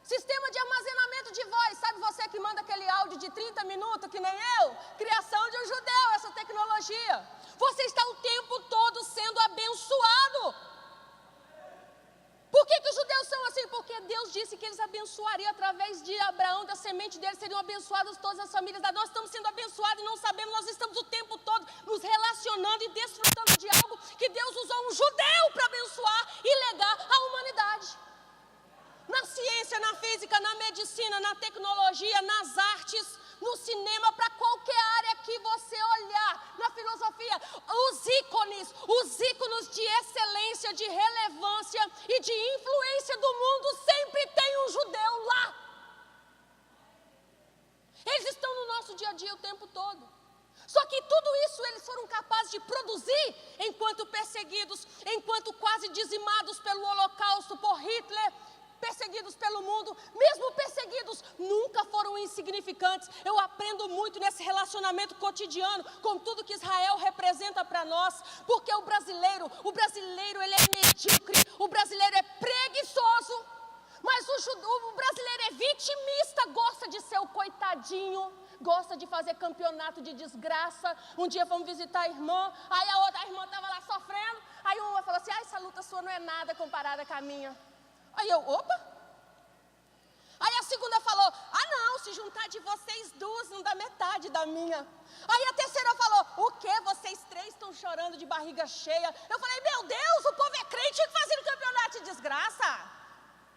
A: Sistema de armazenamento de voz, sabe você que manda aquele áudio de 30 minutos, que nem eu? Criação de um judeu, essa tecnologia. Você está o tempo todo sendo abençoado. Por que os judeus são assim? Porque Deus Deus disse que eles abençoariam através de Abraão, da semente dele, seriam abençoadas todas as famílias. Nós estamos sendo abençoados e não sabemos, nós estamos o tempo todo nos relacionando e desfrutando de algo que Deus usou um judeu para abençoar e legar à humanidade. Na ciência, na física, na medicina, na tecnologia, nas artes, no cinema, para qualquer área que você olhar, na filosofia, os ícones de excelência, de relevância e de influência do mundo, sempre tem um judeu lá. Eles estão no nosso dia a dia o tempo todo. Só que tudo isso eles foram capazes de produzir enquanto perseguidos, enquanto quase dizimados pelo Holocausto, por Hitler, perseguidos pelo mundo, mesmo perseguidos, nunca foram insignificantes. Eu aprendo muito nesse relacionamento cotidiano com tudo que Israel representa para nós, porque o brasileiro ele é medíocre, o brasileiro é preguiçoso, mas o brasileiro é vitimista, gosta de ser o coitadinho, gosta de fazer campeonato de desgraça. Um dia fomos visitar a irmã, aí a irmã estava lá sofrendo, aí uma falou assim: essa luta sua não é nada comparada com a minha. Aí eu, opa! Aí a segunda falou: não, se juntar de vocês duas não dá metade da minha. Aí a terceira falou: o quê? Vocês três estão chorando de barriga cheia. Eu falei: meu Deus, o povo é crente e fazendo campeonato de desgraça.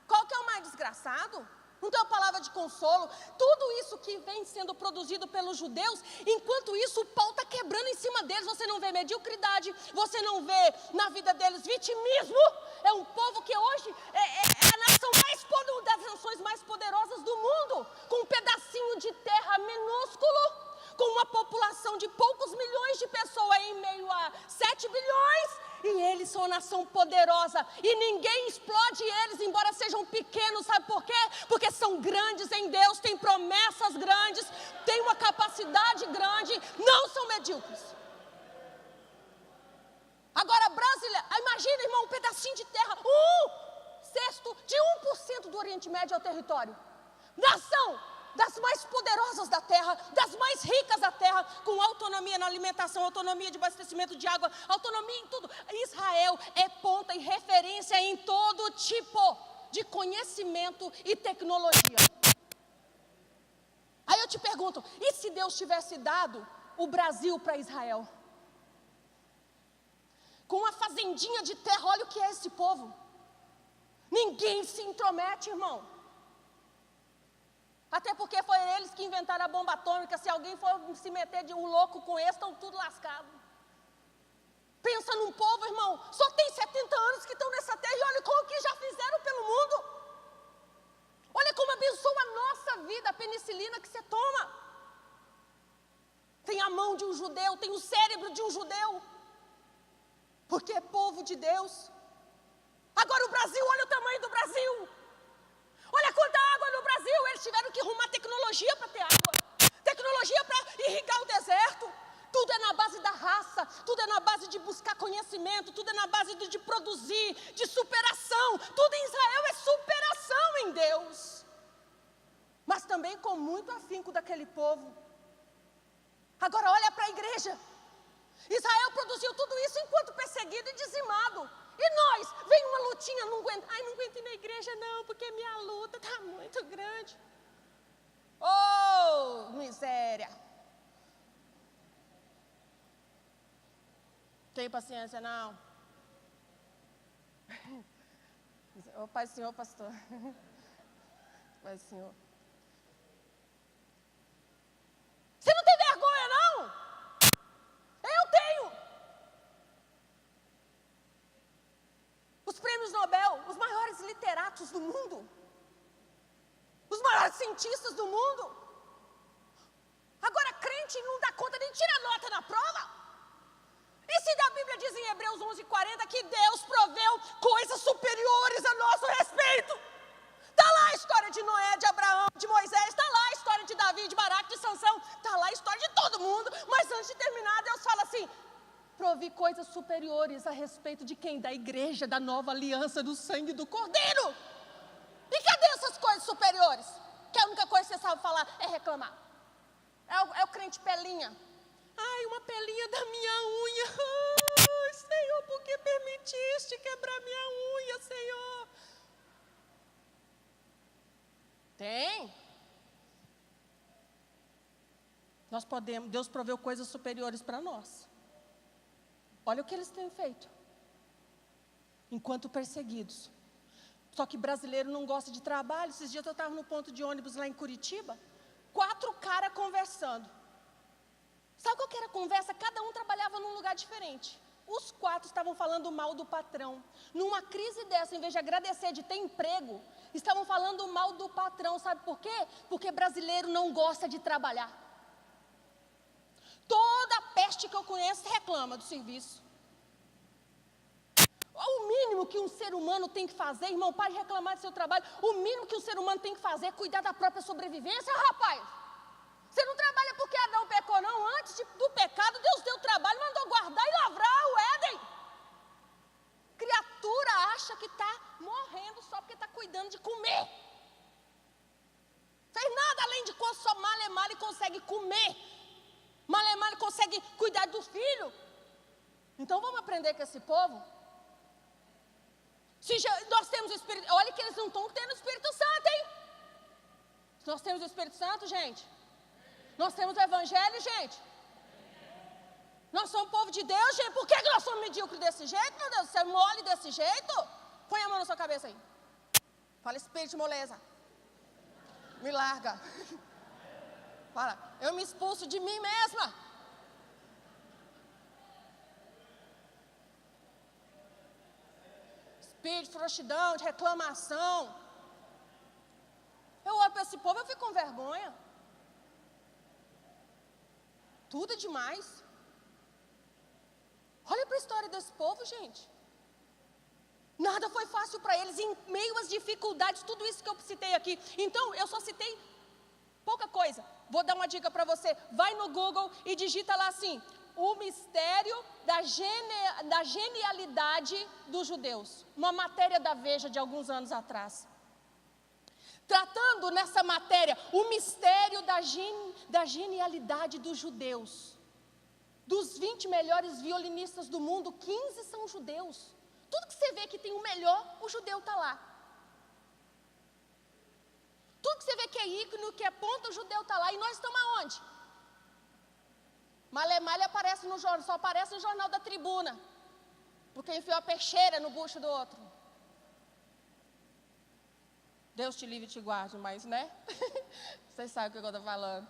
A: Qual que é o mais desgraçado? Não tem uma palavra de consolo. Tudo isso que vem sendo produzido pelos judeus, enquanto isso o pau está quebrando em cima deles. Você não vê mediocridade, você não vê na vida deles vitimismo. É um povo que hoje é a nação das nações mais poderosas do mundo, com um pedacinho de terra minúsculo, com uma população de poucos milhões de pessoas em meio a 7 bilhões, e eles são uma nação poderosa, e ninguém explode eles, embora sejam pequenos. Sabe por quê? Porque são grandes em Deus, têm promessas grandes, têm uma capacidade grande, não são medíocres. Agora, brasileiro, imagina, irmão, um pedacinho de terra, 1/6 de 1% do Oriente Médio é o território. Nação das mais poderosas da terra, das mais ricas da terra, com autonomia na alimentação, autonomia de abastecimento de água, autonomia em tudo. Israel é ponta e referência em todo tipo de conhecimento e tecnologia. Aí eu te pergunto, e se Deus tivesse dado o Brasil para Israel? Com uma fazendinha de terra, olha o que é esse povo. Ninguém se intromete, irmão. Até porque foi eles que inventaram a bomba atômica. Se alguém for se meter de um louco com esse, estão tudo lascados. Pensa num povo, irmão, só tem 70 anos que estão nessa terra e olha como que já fizeram pelo mundo. Olha como abençoa a nossa vida, a penicilina que você toma. Tem a mão de um judeu, tem o cérebro de um judeu. Porque é povo de Deus. Agora o Brasil, olha o tamanho do Brasil. Olha quanta água no Brasil. Eles tiveram que arrumar tecnologia para ter água, tecnologia para irrigar o deserto. Tudo é na base da raça, tudo é na base de buscar conhecimento, tudo é na base de produzir, de superação. Tudo em Israel é superação em Deus. Mas também com muito afinco daquele povo. Agora olha para a igreja. Israel produziu tudo isso enquanto perseguido e dizimado. E nós, vem uma lutinha, não aguento. Ai, não aguento ir na igreja não, porque minha luta está muito grande. Oh, miséria. Tem paciência não? Ô Pai do Senhor, pastor. Pai do Senhor. Você não tem vergonha não? Eu tenho. Os prêmios Nobel, os maiores literatos do mundo, os maiores cientistas do mundo. Agora crente não dá conta nem tira nota na prova. E se a Bíblia diz em Hebreus 11:40 que Deus proveu coisas superiores a nosso respeito? Está lá a história de Noé, de Abraão, de Moisés, está lá a história de Davi, de Baraque, de Sansão, está lá a história de todo mundo. Mas antes de terminar, Deus fala assim: provi coisas superiores a respeito de quem? Da igreja, da nova aliança, do sangue do Cordeiro. E cadê essas coisas superiores? Que a única coisa que você sabe falar é reclamar. É o crente pelinha. Ai, uma pelinha da minha unha. Ai, Senhor, por que permitiste quebrar minha unha, Senhor? Tem. Nós podemos, Deus proveu coisas superiores para nós. Olha o que eles têm feito. Enquanto perseguidos. Só que brasileiro não gosta de trabalho. Esses dias eu estava no ponto de ônibus lá em Curitiba. 4 caras conversando. Sabe qual que era a conversa? Cada um trabalhava num lugar diferente. Os 4 estavam falando mal do patrão. Numa crise dessa, em vez de agradecer de ter emprego, estavam falando mal do patrão. Sabe por quê? Porque brasileiro não gosta de trabalhar. Toda peste que eu conheço reclama do serviço. O mínimo que um ser humano tem que fazer, irmão, pare de reclamar do seu trabalho. O mínimo que um ser humano tem que fazer é cuidar da própria sobrevivência, rapaz. Você não trabalha porque Adão pecou, não. Antes do pecado, Deus deu trabalho, mandou guardar e lavrar o Éden. Criatura acha que está morrendo só porque está cuidando de comer. Fez nada além de só male e consegue comer. Male consegue cuidar do filho. Então vamos aprender com esse povo. Se nós temos o Espírito, olha que eles não estão tendo o Espírito Santo, hein? Nós temos o Espírito Santo, gente. Nós temos o Evangelho, gente. Nós somos povo de Deus, gente. Por que nós somos medíocres desse jeito, meu Deus? Você é mole desse jeito? Põe a mão na sua cabeça aí. Fala, espírito de moleza. Me larga. Fala, eu me expulso de mim mesma. Espírito de frouxidão, de reclamação. Eu olho para esse povo e eu fico com vergonha. Tudo é demais. Olha para a história desse povo, gente. Nada foi fácil para eles, em meio às dificuldades, tudo isso que eu citei aqui. Então, eu só citei pouca coisa. Vou dar uma dica para você. Vai no Google e digita lá assim: o mistério da genialidade dos judeus. Uma matéria da Veja de alguns anos atrás. Tratando nessa matéria o mistério da genialidade dos judeus. Dos 20 melhores violinistas do mundo, 15 são judeus. Tudo que você vê que tem o melhor, o judeu está lá. Tudo que você vê que é ícone, que é ponta, o judeu está lá. E nós estamos aonde? Male aparece no jornal, só aparece no jornal da Tribuna. Porque enfiou a peixeira no bucho do outro. Deus te livre e te guarde, mas né? Vocês sabem o que eu estou falando.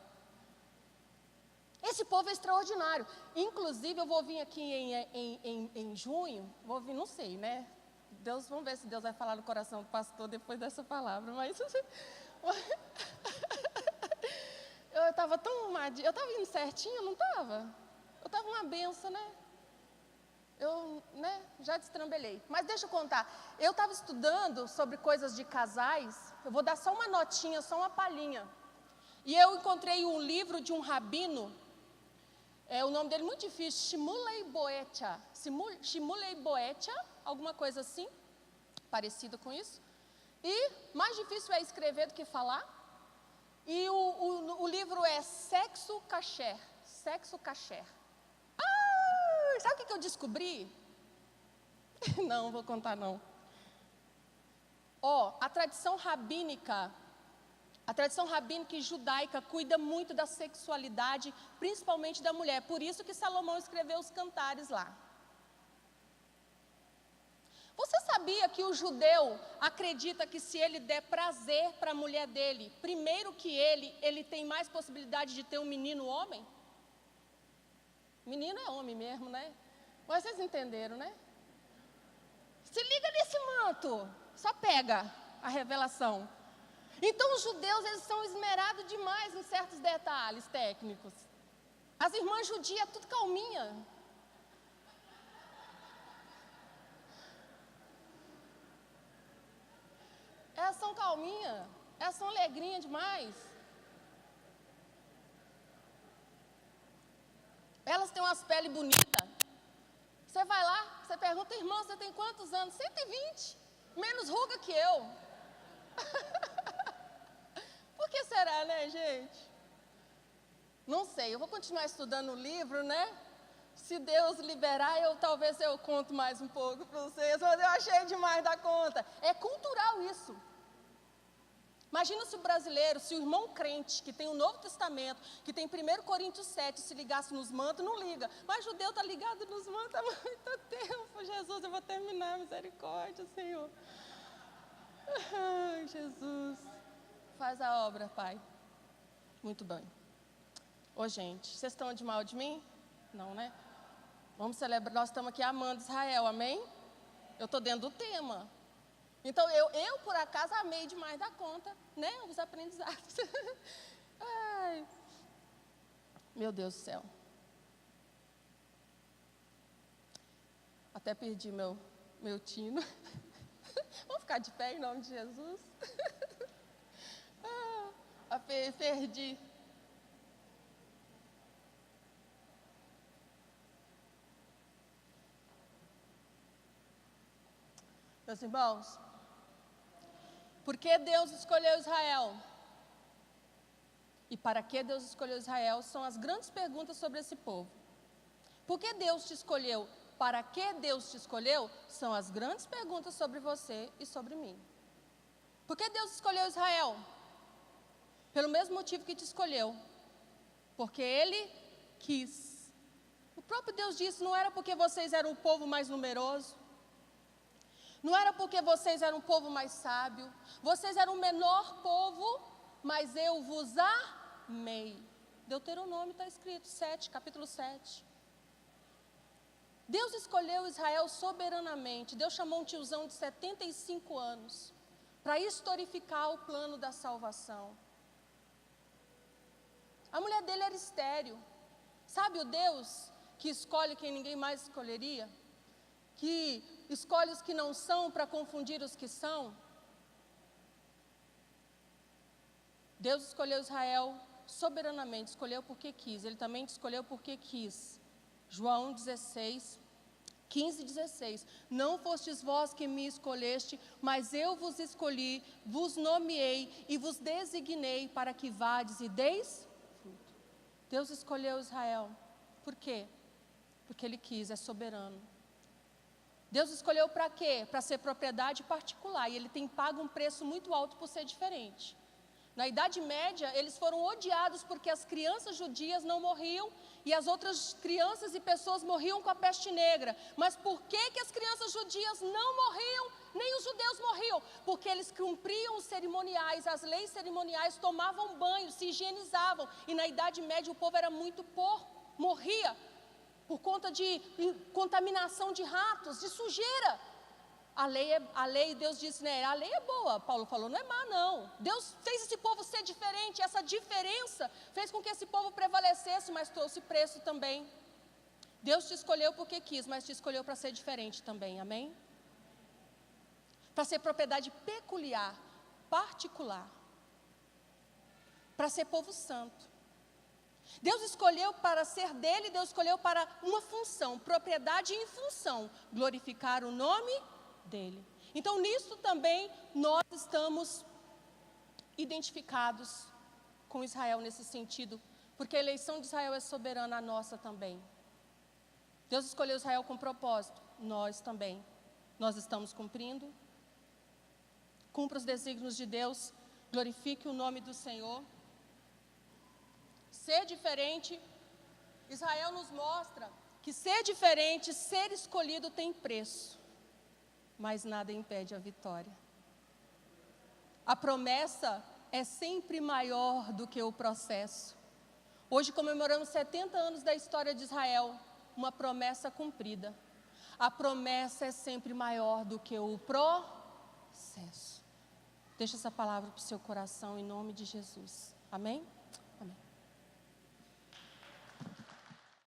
A: Esse povo é extraordinário. Inclusive, eu vou vir aqui em junho, vou vir, não sei, né? Deus, vamos ver se Deus vai falar no coração do pastor depois dessa palavra, mas... eu estava tão arrumadinha, eu estava indo certinho, não estava? Eu estava uma benção, né? Eu, já destrambelhei. Mas deixa eu contar, eu estava estudando sobre coisas de casais, eu vou dar só uma notinha, só uma palhinha. E eu encontrei um livro de um rabino, o nome dele é muito difícil, Shmuley Boetia, alguma coisa assim, parecido com isso. E mais difícil é escrever do que falar. E o livro é Sexo Kasher. Sabe o que eu descobri? Não vou contar não. A tradição rabínica e judaica cuida muito da sexualidade, principalmente da mulher. Por isso que Salomão escreveu os cantares lá. Você sabia que o judeu acredita que se ele der prazer para a mulher dele, primeiro que ele tem mais possibilidade de ter um menino homem? Menino é homem mesmo, né? Mas vocês entenderam, né? Se liga nesse manto, só pega a revelação. Então os judeus, eles são esmerados demais em certos detalhes técnicos. As irmãs judias, tudo calminha. Elas são calminhas, elas são alegrinhas demais. Elas têm umas peles bonitas. Você vai lá, você pergunta, irmão, você tem quantos anos? 120, menos ruga que eu. Por que será, né, gente? Não sei, eu vou continuar estudando o livro, né? Se Deus liberar, talvez eu conto mais um pouco para vocês, mas eu achei demais da conta. É cultural isso. Imagina se o brasileiro, se o irmão crente, que tem o Novo Testamento, que tem 1 Coríntios 7, se ligasse nos mantos, não liga. Mas judeu está ligado nos mantos há muito tempo. Jesus, eu vou terminar, misericórdia, Senhor. Ai, Jesus. Faz a obra, Pai. Muito bem. Ô, gente, vocês estão de mal de mim? Não, né? Vamos celebrar, nós estamos aqui amando Israel, amém? Eu estou dentro do tema. Então, eu, por acaso, amei demais da conta, né? Os aprendizados. Ai, meu Deus do céu. Até perdi meu tino. Vamos ficar de pé em nome de Jesus? Perdi. Meus irmãos, por que Deus escolheu Israel? E para que Deus escolheu Israel são as grandes perguntas sobre esse povo. Por que Deus te escolheu? Para que Deus te escolheu? São as grandes perguntas sobre você e sobre mim. Por que Deus escolheu Israel? Pelo mesmo motivo que te escolheu. Porque Ele quis. O próprio Deus disse, não era porque vocês eram o povo mais numeroso. Não era porque vocês eram um povo mais sábio. Vocês eram o menor povo, mas eu vos amei. Deuteronômio está escrito, capítulo 7. Deus escolheu Israel soberanamente. Deus chamou um tiozão de 75 anos para historificar o plano da salvação. A mulher dele era estéril. Sabe o Deus que escolhe quem ninguém mais escolheria? Que escolhe os que não são para confundir os que são? Deus escolheu Israel soberanamente, escolheu porque quis. Ele também te escolheu porque quis. João 16, 15 e 16. Não fostes vós que me escolheste, mas eu vos escolhi, vos nomeei e vos designei para que vades e deis fruto. Deus escolheu Israel. Por quê? Porque Ele quis, é soberano. Deus escolheu para quê? Para ser propriedade particular. E Ele tem pago um preço muito alto por ser diferente. Na Idade Média, eles foram odiados porque as crianças judias não morriam e as outras crianças e pessoas morriam com a peste negra. Mas por que as crianças judias não morriam, nem os judeus morriam? Porque eles cumpriam os cerimoniais, as leis cerimoniais, tomavam banho, se higienizavam. E na Idade Média o povo era muito porco, morria por conta de contaminação de ratos, de sujeira. A lei, Deus disse, né? A lei é boa, Paulo falou, não é má não. Deus fez esse povo ser diferente, essa diferença fez com que esse povo prevalecesse, mas trouxe preço também. Deus te escolheu porque quis, mas te escolheu para ser diferente também, amém? Para ser propriedade peculiar, particular. Para ser povo santo. Deus escolheu para ser dele, Deus escolheu para uma função, propriedade e função, glorificar o nome dele. Então nisso também nós estamos identificados com Israel nesse sentido, porque a eleição de Israel é soberana, a nossa também. Deus escolheu Israel com propósito, nós também. Nós estamos cumprindo. Cumpra os desígnios de Deus, glorifique o nome do Senhor. Ser diferente, Israel nos mostra que ser diferente, ser escolhido tem preço, mas nada impede a vitória. A promessa é sempre maior do que o processo. Hoje comemoramos 70 anos da história de Israel, uma promessa cumprida. A promessa é sempre maior do que o processo. Deixa essa palavra para o seu coração em nome de Jesus. Amém? Amém.